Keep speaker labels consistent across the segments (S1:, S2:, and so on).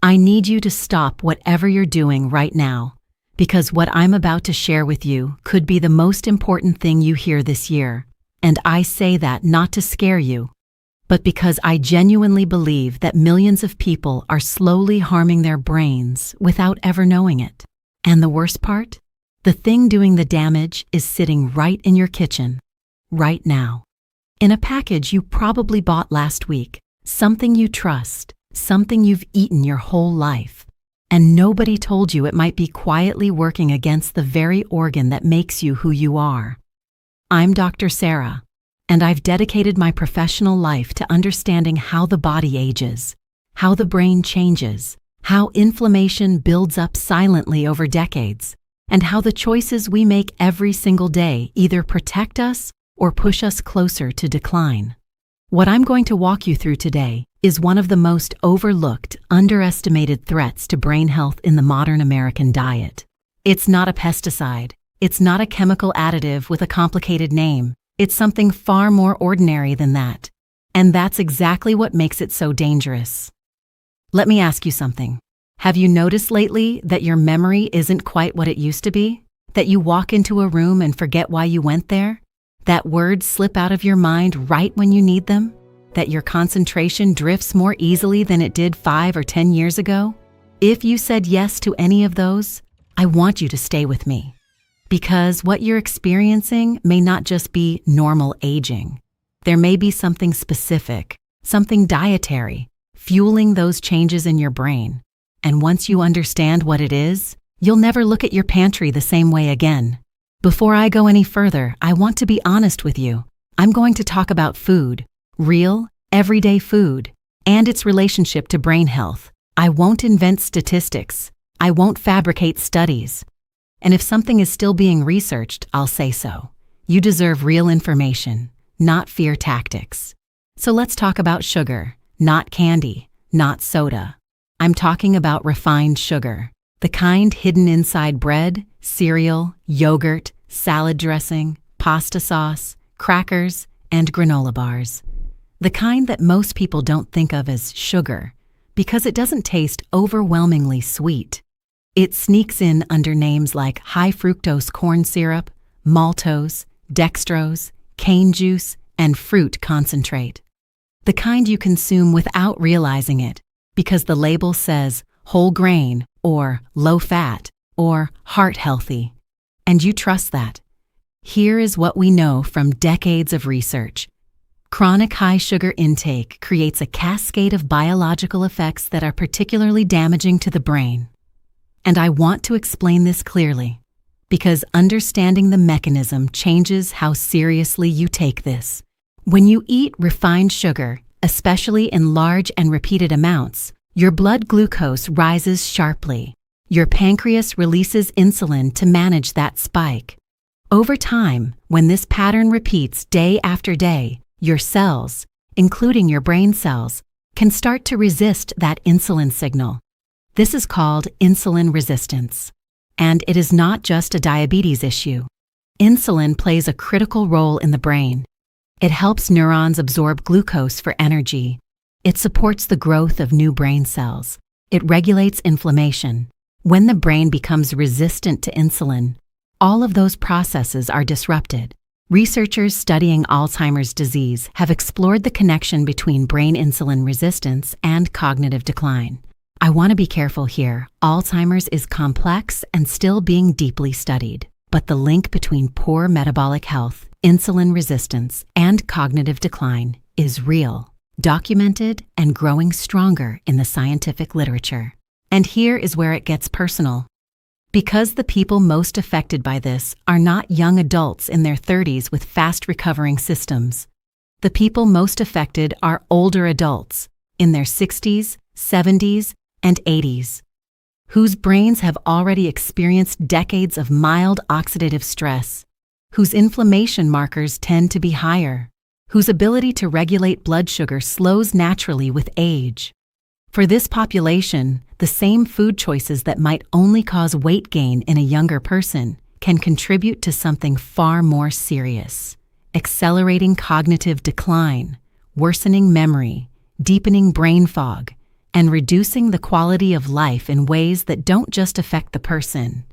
S1: I need you to stop whatever you're doing right now, because what I'm about to share with you could be the most important thing you hear this year. And I say that not to scare you, but because I genuinely believe that millions of people are slowly harming their brains without ever knowing it. And the worst part? The thing doing the damage is sitting right in your kitchen, right now. In a package you probably bought last week, something you trust, something you've eaten your whole life, and nobody told you it might be quietly working against the very organ that makes you who you are. I'm Dr. Sarah, and I've dedicated my professional life to understanding how the body ages, how the brain changes, how inflammation builds up silently over decades, and how the choices we make every single day either protect us or push us closer to decline. What I'm going to walk you through today is one of the most overlooked, underestimated threats to brain health in the modern American diet. It's not a pesticide. It's not a chemical additive with a complicated name. It's something far more ordinary than that. And that's exactly what makes it so dangerous. Let me ask you something. Have you noticed lately that your memory isn't quite what it used to be? That you walk into a room and forget why you went there? That words slip out of your mind right when you need them? That your concentration drifts more easily than it did 5 or 10 years ago? If you said yes to any of those, I want you to stay with me. Because what you're experiencing may not just be normal aging. There may be something specific, something dietary, fueling those changes in your brain. And once you understand what it is, you'll never look at your pantry the same way again. Before I go any further, I want to be honest with you. I'm going to talk about food, real, everyday food, and its relationship to brain health. I won't invent statistics. I won't fabricate studies. And if something is still being researched, I'll say so. You deserve real information, not fear tactics. So let's talk about sugar, not candy, not soda. I'm talking about refined sugar, the kind hidden inside bread, cereal, yogurt, salad dressing, pasta sauce, crackers, and granola bars. The kind that most people don't think of as sugar because it doesn't taste overwhelmingly sweet. It sneaks in under names like high fructose corn syrup, maltose, dextrose, cane juice, and fruit concentrate. The kind you consume without realizing it because the label says whole grain or low fat or heart healthy. And you trust that. Here is what we know from decades of research. Chronic high sugar intake creates a cascade of biological effects that are particularly damaging to the brain. And I want to explain this clearly, because understanding the mechanism changes how seriously you take this. When you eat refined sugar, especially in large and repeated amounts, your blood glucose rises sharply. Your pancreas releases insulin to manage that spike. Over time, when this pattern repeats day after day, your cells, including your brain cells, can start to resist that insulin signal. This is called insulin resistance. And it is not just a diabetes issue. Insulin plays a critical role in the brain. It helps neurons absorb glucose for energy. It supports the growth of new brain cells. It regulates inflammation. When the brain becomes resistant to insulin, all of those processes are disrupted. Researchers studying Alzheimer's disease have explored the connection between brain insulin resistance and cognitive decline. I want to be careful here. Alzheimer's is complex and still being deeply studied. But the link between poor metabolic health, insulin resistance, and cognitive decline is real, documented, and growing stronger in the scientific literature. And here is where it gets personal. Because the people most affected by this are not young adults in their 30s with fast-recovering systems. The people most affected are older adults in their 60s, 70s, and 80s, whose brains have already experienced decades of mild oxidative stress, whose inflammation markers tend to be higher, whose ability to regulate blood sugar slows naturally with age. For this population, the same food choices that might only cause weight gain in a younger person can contribute to something far more serious: accelerating cognitive decline, worsening memory, deepening brain fog, and reducing the quality of life in ways that don't just affect the person.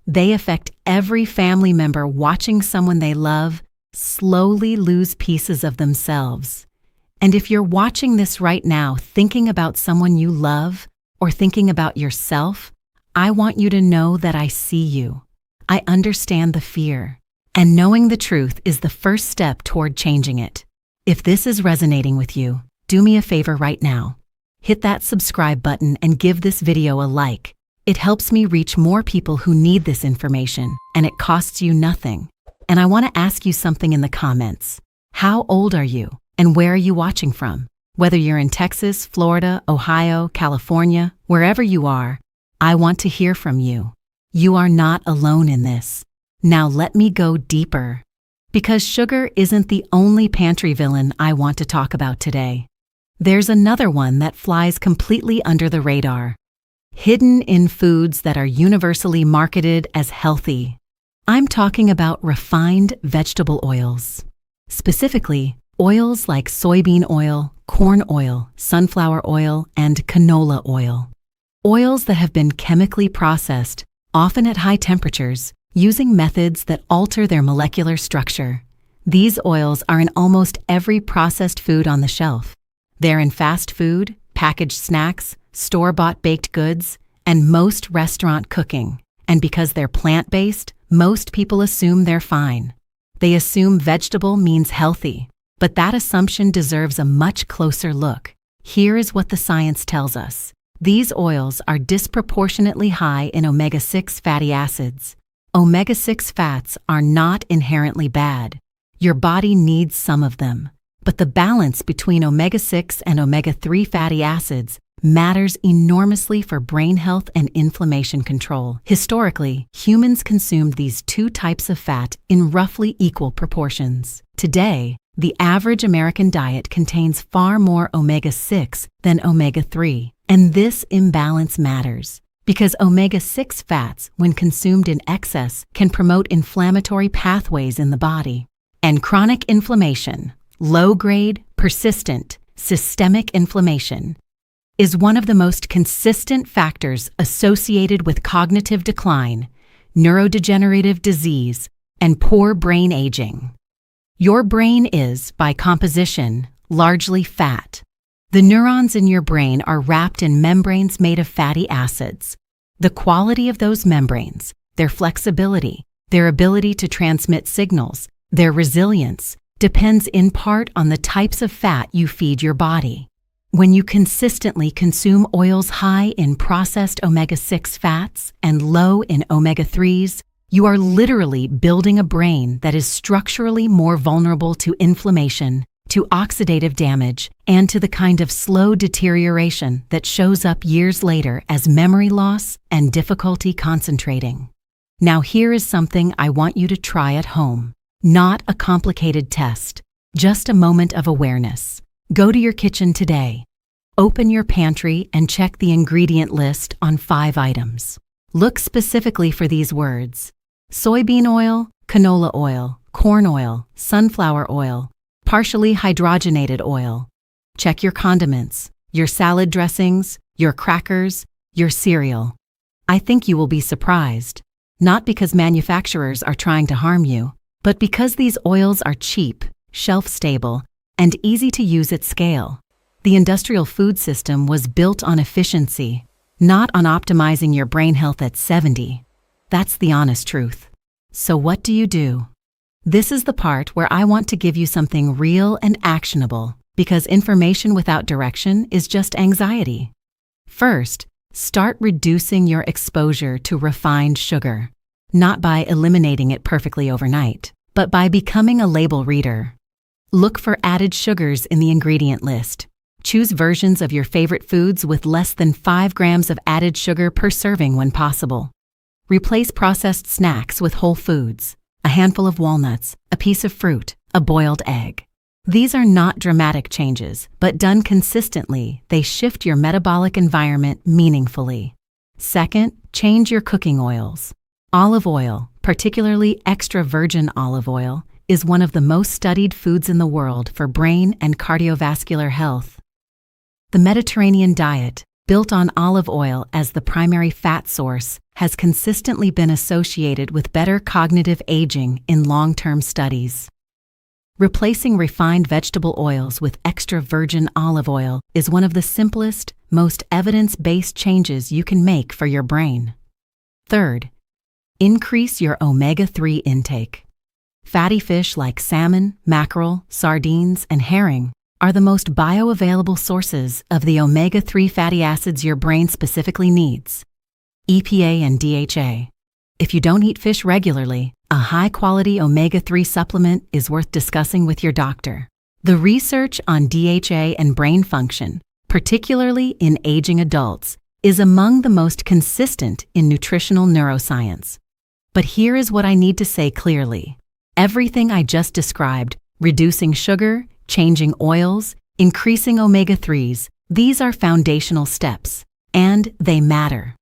S1: They affect every family member watching someone they love slowly lose pieces of themselves. And if you're watching this right now thinking about someone you love or thinking about yourself, I want you to know that I see you. I understand the fear. And knowing the truth is the first step toward changing it. If this is resonating with you, do me a favor right now. Hit that subscribe button and give this video a like. It helps me reach more people who need this information, and it costs you nothing. And I want to ask you something in the comments. How old are you, and where are you watching from? Whether you're in Texas, Florida, Ohio, California, wherever you are, I want to hear from you. You are not alone in this. Now let me go deeper. Because sugar isn't the only pantry villain I want to talk about today. There's another one that flies completely under the radar. Hidden in foods that are universally marketed as healthy. I'm talking about refined vegetable oils. Specifically, oils like soybean oil, corn oil, sunflower oil, and canola oil. Oils that have been chemically processed, often at high temperatures, using methods that alter their molecular structure. These oils are in almost every processed food on the shelf. They're in fast food, packaged snacks, store-bought baked goods, and most restaurant cooking. And because they're plant-based, most people assume they're fine. They assume vegetable means healthy, but that assumption deserves a much closer look. Here is what the science tells us. These oils are disproportionately high in omega-6 fatty acids. Omega-6 fats are not inherently bad. Your body needs some of them. But the balance between omega-6 and omega-3 fatty acids matters enormously for brain health and inflammation control. Historically, humans consumed these two types of fat in roughly equal proportions. Today, the average American diet contains far more omega-6 than omega-3. And this imbalance matters because omega-6 fats, when consumed in excess, can promote inflammatory pathways in the body. And chronic inflammation, low-grade, persistent, systemic inflammation, is one of the most consistent factors associated with cognitive decline, neurodegenerative disease, and poor brain aging. Your brain is, by composition, largely fat. The neurons in your brain are wrapped in membranes made of fatty acids. The quality of those membranes, their flexibility, their ability to transmit signals, their resilience, depends in part on the types of fat you feed your body. When you consistently consume oils high in processed omega-6 fats and low in omega-3s, you are literally building a brain that is structurally more vulnerable to inflammation, to oxidative damage, and to the kind of slow deterioration that shows up years later as memory loss and difficulty concentrating. Now here is something I want you to try at home. Not a complicated test, just a moment of awareness. Go to your kitchen today. Open your pantry and check the ingredient list on 5 items. Look specifically for these words: soybean oil, canola oil, corn oil, sunflower oil, partially hydrogenated oil. Check your condiments, your salad dressings, your crackers, your cereal. I think you will be surprised, not because manufacturers are trying to harm you, but because these oils are cheap, shelf-stable, and easy to use at scale. The industrial food system was built on efficiency, not on optimizing your brain health at 70. That's the honest truth. So what do? This is the part where I want to give you something real and actionable, because information without direction is just anxiety. First, start reducing your exposure to refined sugar, not by eliminating it perfectly overnight, but by becoming a label reader. Look for added sugars in the ingredient list. Choose versions of your favorite foods with less than 5 grams of added sugar per serving when possible. Replace processed snacks with whole foods, a handful of walnuts, a piece of fruit, a boiled egg. These are not dramatic changes, but done consistently, they shift your metabolic environment meaningfully. Second, change your cooking oils. Olive oil, particularly extra virgin olive oil, is one of the most studied foods in the world for brain and cardiovascular health. The Mediterranean diet, built on olive oil as the primary fat source, has consistently been associated with better cognitive aging in long-term studies. Replacing refined vegetable oils with extra virgin olive oil is one of the simplest, most evidence-based changes you can make for your brain. Third, increase your omega-3 intake. Fatty fish like salmon, mackerel, sardines, and herring are the most bioavailable sources of the omega-3 fatty acids your brain specifically needs, EPA and DHA. If you don't eat fish regularly, a high-quality omega-3 supplement is worth discussing with your doctor. The research on DHA and brain function, particularly in aging adults, is among the most consistent in nutritional neuroscience. But here is what I need to say clearly. Everything I just described, reducing sugar, changing oils, increasing omega-3s, these are foundational steps, and they matter.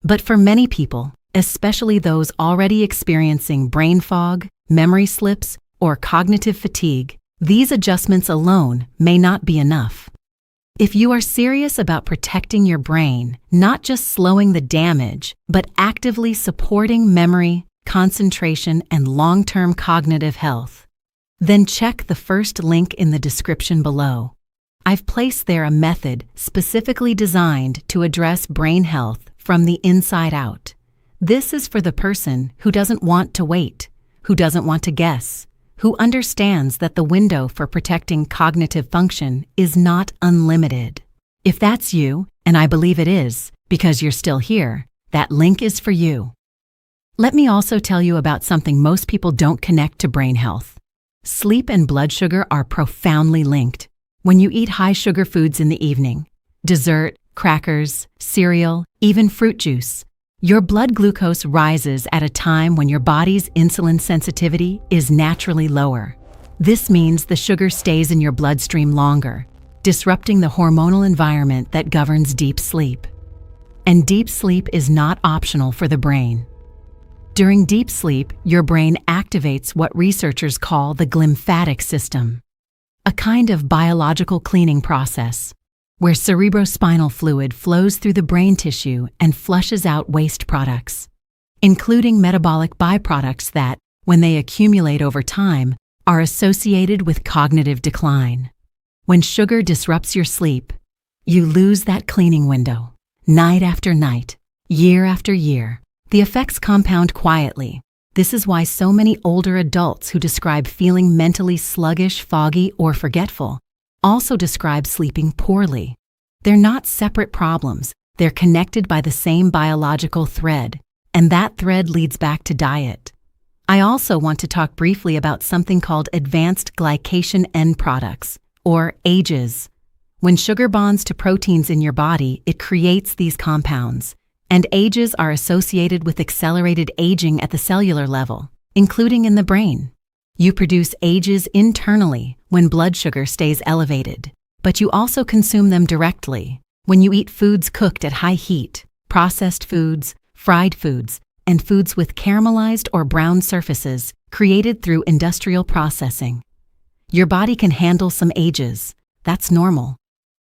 S1: But for many people, especially those already experiencing brain fog, memory slips, or cognitive fatigue, these adjustments alone may not be enough. If you are serious about protecting your brain, not just slowing the damage, but actively supporting memory, concentration, and long-term cognitive health, then check the first link in the description below. I've placed there a method specifically designed to address brain health from the inside out. This is for the person who doesn't want to wait, who doesn't want to guess, who understands that the window for protecting cognitive function is not unlimited. If that's you, and I believe it is, because you're still here, that link is for you. Let me also tell you about something most people don't connect to brain health. Sleep and blood sugar are profoundly linked. When you eat high-sugar foods in the evening, dessert, crackers, cereal, even fruit juice, your blood glucose rises at a time when your body's insulin sensitivity is naturally lower. This means the sugar stays in your bloodstream longer, disrupting the hormonal environment that governs deep sleep. And deep sleep is not optional for the brain. During deep sleep, your brain activates what researchers call the glymphatic system, a kind of biological cleaning process, where cerebrospinal fluid flows through the brain tissue and flushes out waste products, including metabolic byproducts that, when they accumulate over time, are associated with cognitive decline. When sugar disrupts your sleep, you lose that cleaning window. Night after night, year after year, the effects compound quietly. This is why so many older adults who describe feeling mentally sluggish, foggy, or forgetful also describe sleeping poorly. They're not separate problems. They're connected by the same biological thread, and that thread leads back to diet. I also want to talk briefly about something called advanced glycation end products, or AGEs. When sugar bonds to proteins in your body, it creates these compounds, and AGEs are associated with accelerated aging at the cellular level, including in the brain. You produce AGEs internally when blood sugar stays elevated, but you also consume them directly when you eat foods cooked at high heat, processed foods, fried foods, and foods with caramelized or brown surfaces created through industrial processing. Your body can handle some AGEs, that's normal.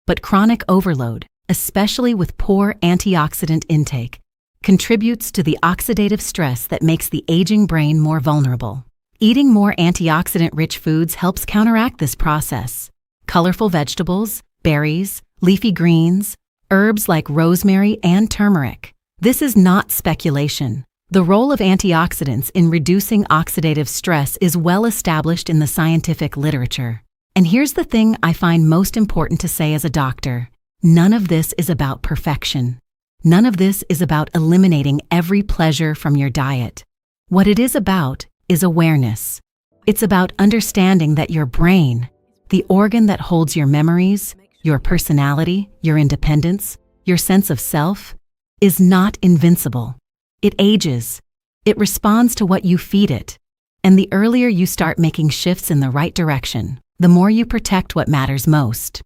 S1: But chronic overload, especially with poor antioxidant intake, contributes to the oxidative stress that makes the aging brain more vulnerable. Eating more antioxidant-rich foods helps counteract this process. Colorful vegetables, berries, leafy greens, herbs like rosemary and turmeric. This is not speculation. The role of antioxidants in reducing oxidative stress is well established in the scientific literature. And here's the thing I find most important to say as a doctor. None of this is about perfection. None of this is about eliminating every pleasure from your diet. What it is about is awareness. It's about understanding that your brain, the organ that holds your memories, your personality, your independence, your sense of self, is not invincible. It ages. It responds to what you feed it. And the earlier you start making shifts in the right direction, the more you protect what matters most.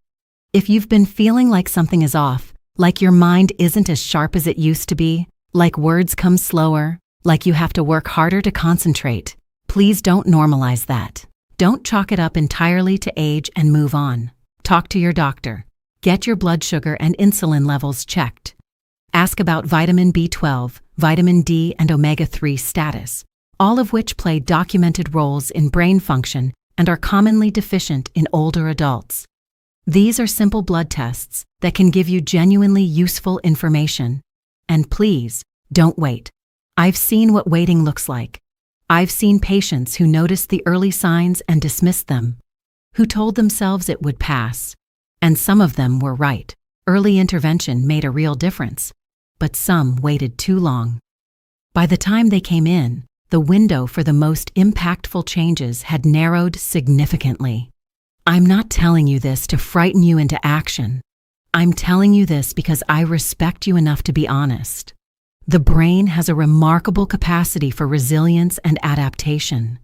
S1: If you've been feeling like something is off, like your mind isn't as sharp as it used to be, like words come slower, like you have to work harder to concentrate, please don't normalize that. Don't chalk it up entirely to age and move on. Talk to your doctor. Get your blood sugar and insulin levels checked. Ask about vitamin B12, vitamin D, and omega-3 status, all of which play documented roles in brain function and are commonly deficient in older adults. These are simple blood tests that can give you genuinely useful information. And please, don't wait. I've seen what waiting looks like. I've seen patients who noticed the early signs and dismissed them, who told themselves it would pass. And some of them were right. Early intervention made a real difference, but some waited too long. By the time they came in, the window for the most impactful changes had narrowed significantly. I'm not telling you this to frighten you into action. I'm telling you this because I respect you enough to be honest. The brain has a remarkable capacity for resilience and adaptation.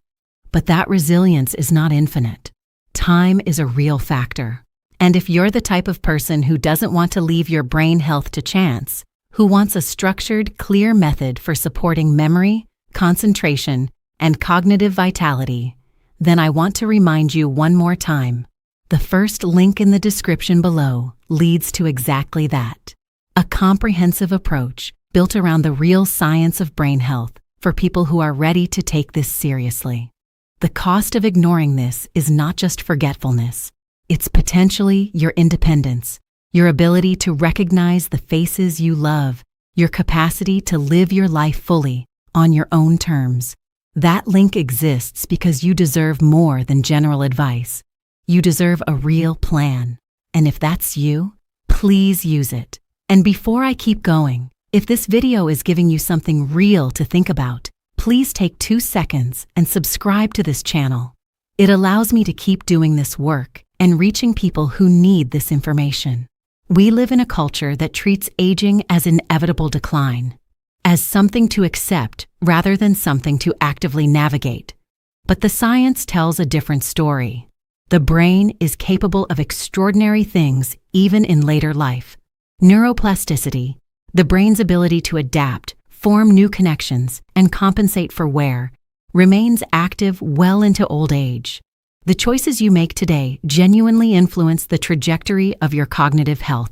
S1: But that resilience is not infinite. Time is a real factor. And if you're the type of person who doesn't want to leave your brain health to chance, who wants a structured, clear method for supporting memory, concentration, and cognitive vitality, then I want to remind you one more time. The first link in the description below leads to exactly that. A comprehensive approach built around the real science of brain health for people who are ready to take this seriously. The cost of ignoring this is not just forgetfulness. It's potentially your independence, your ability to recognize the faces you love, your capacity to live your life fully on your own terms. That link exists because you deserve more than general advice. You deserve a real plan. And if that's you, please use it. And before I keep going, if this video is giving you something real to think about, please take 2 seconds and subscribe to this channel. It allows me to keep doing this work and reaching people who need this information. We live in a culture that treats aging as inevitable decline, as something to accept rather than something to actively navigate. But the science tells a different story. The brain is capable of extraordinary things even in later life. Neuroplasticity, the brain's ability to adapt, form new connections, and compensate for wear, remains active well into old age. The choices you make today genuinely influence the trajectory of your cognitive health.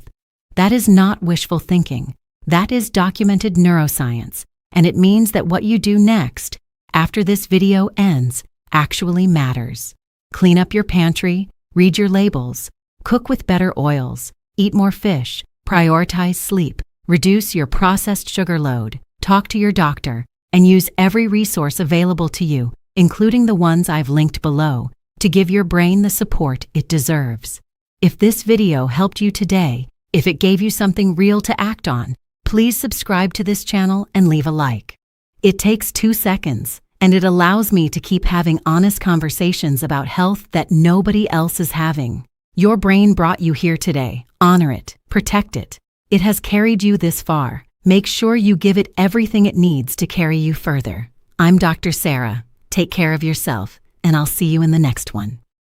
S1: That is not wishful thinking. That is documented neuroscience, and it means that what you do next, after this video ends, actually matters. Clean up your pantry, read your labels, cook with better oils, eat more fish, prioritize sleep, reduce your processed sugar load, talk to your doctor, and use every resource available to you, including the ones I've linked below, to give your brain the support it deserves. If this video helped you today, if it gave you something real to act on, please subscribe to this channel and leave a like. It takes 2 seconds, and it allows me to keep having honest conversations about health that nobody else is having. Your brain brought you here today. Honor it, protect it. It has carried you this far. Make sure you give it everything it needs to carry you further. I'm Dr. Sarah. Take care of yourself, and I'll see you in the next one.